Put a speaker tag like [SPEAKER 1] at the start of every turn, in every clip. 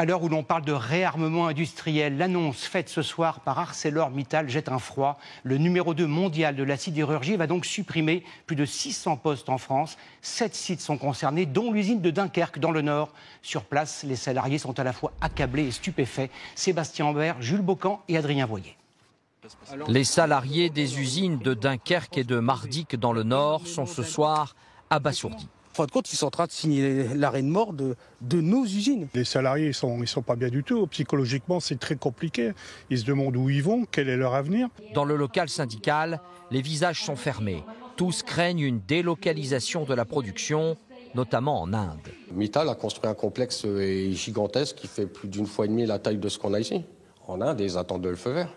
[SPEAKER 1] À l'heure où l'on parle de réarmement industriel, l'annonce faite ce soir par ArcelorMittal jette un froid. Le numéro 2 mondial de la sidérurgie va donc supprimer plus de 600 postes en France. 7 sites sont concernés, dont l'usine de Dunkerque dans le Nord. Sur place, les salariés sont à la fois accablés et stupéfaits. Sébastien Ambert, Jules Bocan et Adrien Voyer.
[SPEAKER 2] Les salariés des usines de Dunkerque et de Mardic dans le Nord sont ce soir abasourdis.
[SPEAKER 3] En fin de compte, ils sont en train de signer l'arrêt de mort de nos usines.
[SPEAKER 4] Les salariés, ils sont pas bien du tout. Psychologiquement, c'est très compliqué. Ils se demandent où ils vont, quel est leur avenir.
[SPEAKER 2] Dans le local syndical, les visages sont fermés. Tous craignent une délocalisation de la production, notamment en Inde.
[SPEAKER 5] Mittal a construit un complexe gigantesque qui fait plus d'une fois et demie la taille de ce qu'on a ici. En Inde, ils attendent le feu vert.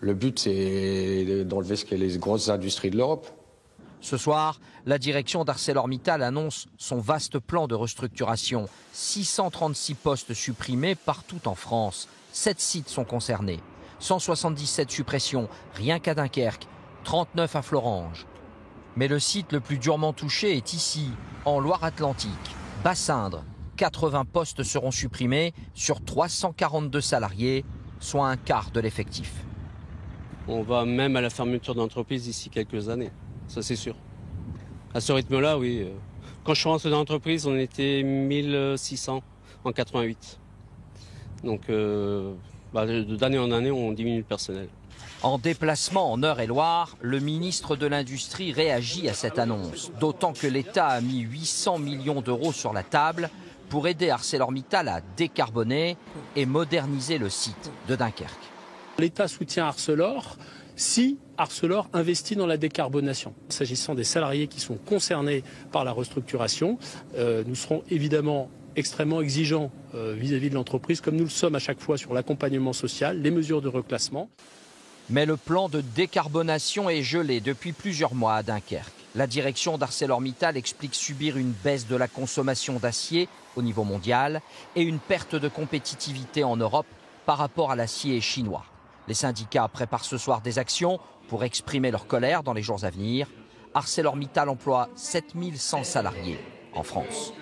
[SPEAKER 5] Le but, c'est d'enlever les grosses industries de l'Europe.
[SPEAKER 2] Ce soir, la direction d'ArcelorMittal annonce son vaste plan de restructuration. 636 postes supprimés partout en France. 7 sites sont concernés. 177 suppressions, rien qu'à Dunkerque. 39 à Florange. Mais le site le plus durement touché est ici, en Loire-Atlantique. Bassindre. 80 postes seront supprimés sur 342 salariés, soit un quart de l'effectif.
[SPEAKER 6] On va même à la fermeture d'entreprise d'ici quelques années. Ça, c'est sûr. À ce rythme-là, oui. Quand je suis rentré dans l'entreprise, on était 1600 en 88. Donc, d'année en année, on diminue le personnel.
[SPEAKER 2] En déplacement en Eure-et-Loire, le ministre de l'Industrie réagit à cette annonce. D'autant que l'État a mis 800 millions d'euros sur la table pour aider ArcelorMittal à décarboner et moderniser le site de Dunkerque.
[SPEAKER 7] L'État soutient Arcelor si Arcelor investit dans la décarbonation. S'agissant des salariés qui sont concernés par la restructuration, nous serons évidemment extrêmement exigeants vis-à-vis de l'entreprise, comme nous le sommes à chaque fois sur l'accompagnement social, les mesures de reclassement.
[SPEAKER 2] Mais le plan de décarbonation est gelé depuis plusieurs mois à Dunkerque. La direction d'ArcelorMittal explique subir une baisse de la consommation d'acier au niveau mondial et une perte de compétitivité en Europe par rapport à l'acier chinois. Les syndicats préparent ce soir des actions pour exprimer leur colère dans les jours à venir. ArcelorMittal emploie 7100 salariés en France.